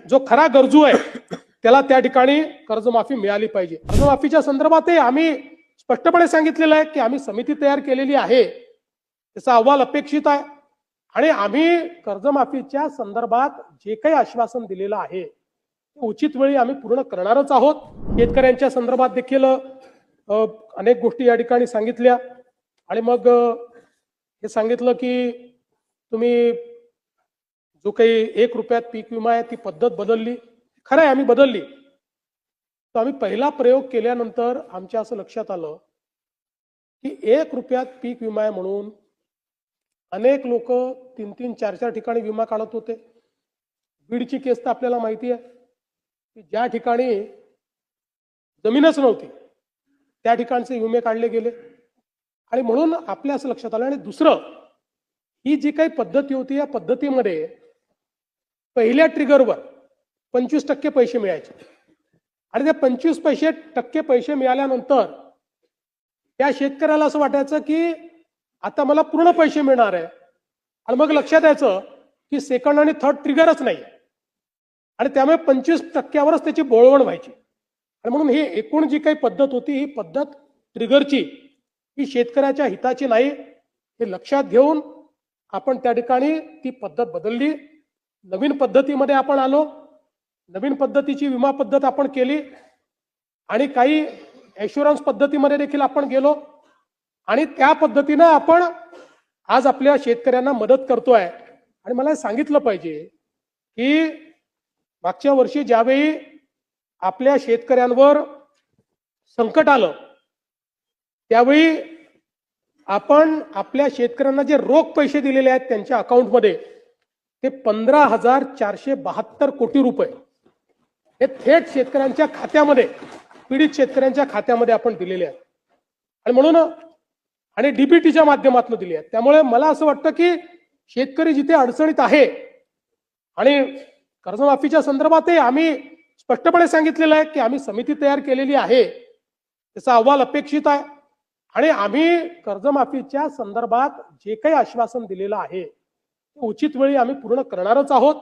जो खरा गरजू आहे त्याला त्या ठिकाणी कर्जमाफी मिळाली पाहिजे। कर्जमाफीच्या संदर्भातही आम्ही स्पष्टपणे सांगितलेलं आहे की आम्ही समिती तयार केलेली आहे, त्याचा अहवाल अपेक्षित आहे आणि आम्ही कर्जमाफीच्या संदर्भात जे काही आश्वासन दिलेलं आहे ते उचित वेळी आम्ही पूर्ण करणारच आहोत। शेतकऱ्यांच्या संदर्भात देखील अनेक गोष्टी या ठिकाणी सांगितल्या आणि मग हे सांगितलं की तुम्ही जो काही 1 रुपयात पीक विमा आहे ती पद्धत बदलली। खरं आहे, आम्ही बदलली। तर आम्ही पहिला प्रयोग केल्यानंतर आमच्या असं लक्षात आलं की 1 रुपयात पीक विमा आहे म्हणून अनेक लोक 3-3, 4-4 ठिकाणी विमा काढत होते। बीडची केस तर आपल्याला माहिती आहे की ज्या ठिकाणी जमीनच नव्हती त्या ठिकाणचे विमे काढले गेले आणि म्हणून आपल्या असं लक्षात आलं। आणि दुसरं, ही जी काही पद्धती होती या पद्धतीमध्ये पहिल्या ट्रिगरवर 25% पैसे मिळायचे आणि त्या 25% पैसे मिळाल्यानंतर त्या शेतकऱ्याला असं वाटायचं की आता मला पूर्ण पैसे मिळणार आहे आणि मग लक्षात यायचं की सेकंड आणि थर्ड ट्रिगरच नाही आणि त्यामुळे 25%वरच त्याची बोळवण व्हायची। आणि म्हणून ही एकूण जी काही पद्धत होती ही पद्धत ट्रिगरची ही शेतकऱ्याच्या हिताची नाही हे लक्षात घेऊन आपण त्या ठिकाणी ती पद्धत बदलली। नवीन पद्धतीमध्ये आपण आलो, नवीन पद्धतीची विमा पद्धत आपण केली आणि काही ॲश्युरन्स पद्धतीमध्ये देखील आपण गेलो आणि त्या पद्धतीनं आपण आज आपल्या शेतकऱ्यांना मदत करतोय। आणि मला सांगितलं पाहिजे की मागच्या वर्षी ज्यावेळी आपल्या शेतकऱ्यांवर संकट आलं त्यावेळी आपण आपल्या शेतकऱ्यांना जे रोख पैसे दिलेले आहेत त्यांच्या अकाउंटमध्ये ते 15,472 कोटी रुपये हे थेट शेतकऱ्यांच्या खात्यामध्ये, पीडित शेतकऱ्यांच्या खात्यामध्ये आपण दिलेले आहेत आणि म्हणून आणि डीबीटीच्या माध्यमातून दिले आहेत। त्यामुळे मला असं वाटतं की शेतकरी जिथे अडचणीत आहे आणि कर्जमाफीच्या संदर्भातही आम्ही स्पष्टपणे सांगितलेलं आहे की आम्ही समिती तयार केलेली आहे, त्याचा अहवाल अपेक्षित आहे आणि आम्ही कर्जमाफीच्या संदर्भात जे काही आश्वासन दिलेलं आहे ते उचित वेळी आम्ही पूर्ण करणारच आहोत।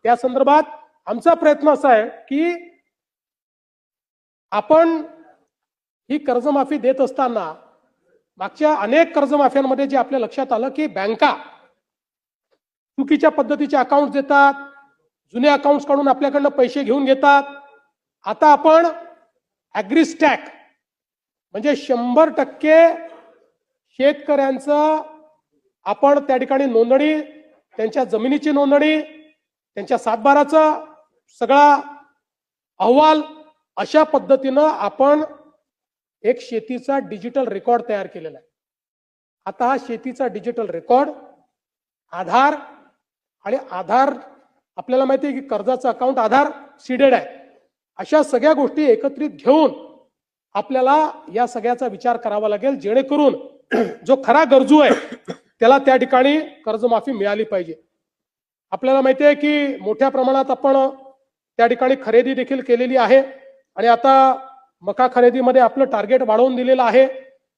त्या संदर्भात आमचा प्रयत्न असा आहे की आपण ही कर्जमाफी देत असताना मागच्या अनेक कर्जमाफ्यांमध्ये जे आपल्या लक्षात आलं की बँका चुकीच्या पद्धतीचे अकाउंट देतात, जुने अकाउंट्स काढून आपल्याकडनं पैसे घेऊन घेतात। आता आपण ॲग्रीस्टॅक म्हणजे 100% शेतकऱ्यांचं आपण त्या ठिकाणी नोंदणी, त्यांच्या जमिनीची नोंदणी, त्यांच्या सातबाराचा सगळा अहवाल अशा पद्धतीनं आपण एक शेतीचा डिजिटल रेकॉर्ड तयार केलेला आहे। आता हा शेतीचा डिजिटल रेकॉर्ड आधार आणि आधार आपल्याला माहिती आहे की कर्जाचं अकाउंट आधार सीडेड आहे, अशा सगळ्या गोष्टी एकत्रित घेऊन आपल्याला या सगळ्याचा विचार करावा लागेल जेणेकरून जो खरा गरजू आहे त्याला त्या ठिकाणी कर्जमाफी मिळाली पाहिजे। आपल्याला माहिती आहे की मोठ्या प्रमाणात आपण त्या ठिकाणी खरेदी देखील केलेली आहे आणि आता मका खरेदीमध्ये आपलं टार्गेट वाढवून दिलेलं आहे।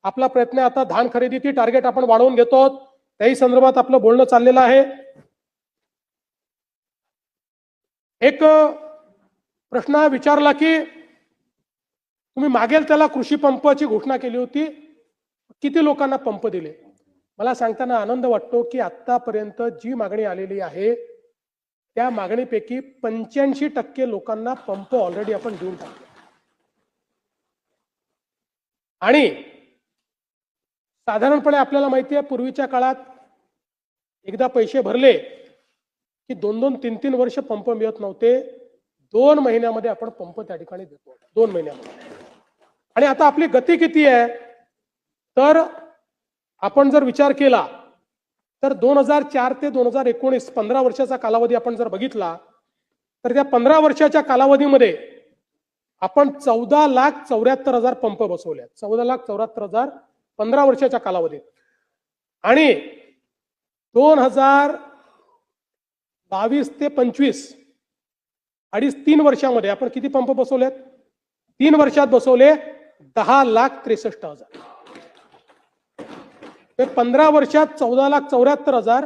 आपला प्रयत्न आहे आता धान खरेदीची टार्गेट आपण वाढवून घेतो, त्याही संदर्भात आपलं बोलणं चाललेलं आहे। एक प्रश्न विचारला की तुम्ही मागेल त्याला कृषी पंपाची घोषणा केली होती, किती लोकांना पंप दिले? मला सांगताना आनंद वाटतो की आतापर्यंत जी मागणी आलेली आहे त्या मागणीपैकी 85% लोकांना पंप ऑलरेडी आपण देऊन टाकले आणि साधारणपणे आपल्याला माहिती आहे पूर्वीच्या काळात एकदा पैसे भरले की 2-2, 3-3 वर्ष पंप मिळत नव्हते। 2 महिन्यामध्ये आपण पंप त्या ठिकाणी देतो, 2 महिन्यामध्ये। आणि आता आपली गती किती आहे तर आपण जर विचार केला तर 2004 ते 2019 15 वर्षाचा कालावधी आपण जर बघितला तर त्या 15 वर्षाच्या कालावधीमध्ये आपण 14,74,000 पंप बसवले, 14,74,000 15 वर्षाच्या कालावधीत। आणि 2022 ते 25 2.5-3 वर्षामध्ये आपण किती पंप बसवलेत? 3 वर्षात बसवले 10,63,000। 15 वर्षात 14,74,000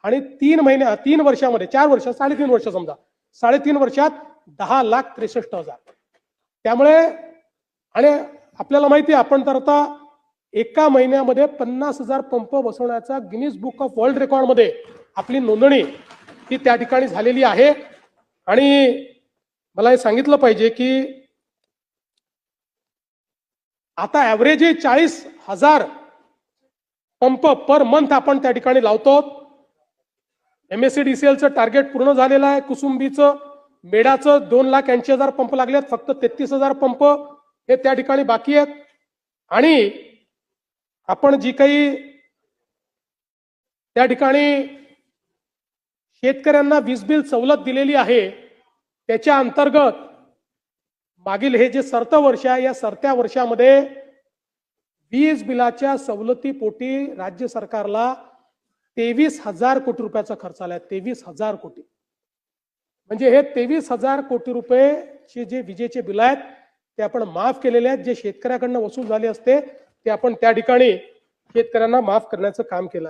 आणि 3 वर्षामध्ये 4 वर्ष 3.5 वर्ष समजा 3.5 वर्षात 10,63,000. त्यामुळे आणि आपल्याला माहिती आहे, आपण तर आता एका महिन्यामध्ये 50,000 पंप बसवण्याचा Guinness book of world record मध्ये आपली नोंदणी ही त्या ठिकाणी झालेली आहे. आणि मला हे सांगितलं पाहिजे की आता ऍव्हरेज 40,000 पंप पर मंथ आपण त्या ठिकाणी लावतो. MSCDCLचं टार्गेट पूर्ण झालेलं आहे. कुसुंबीचं, मेडाचं 2,80,000 पंप लागलेत. फक्त 33,000 पंप हे त्या ठिकाणी बाकी आहेत. आणि आपण जी काही त्या ठिकाणी शेतकऱ्यांना वीज बिल सवलत दिलेली आहे, त्याच्या अंतर्गत मागील हे जे सरतं वर्ष आहे, या सरत्या वर्षामध्ये वीज बिलाच्या सवलतीपोटी राज्य सरकारला 23,000 कोटी रुपयाचा खर्च आला. 23,000 कोटी. म्हणजे हे 23,000 कोटी रुपयेचे जे विजेचे बिल आहेत ते आपण माफ केलेले आहेत. जे शेतकऱ्याकडनं वसूल झाले असते ते आपण त्या ठिकाणी शेतकऱ्यांना माफ करण्याचं काम केलं.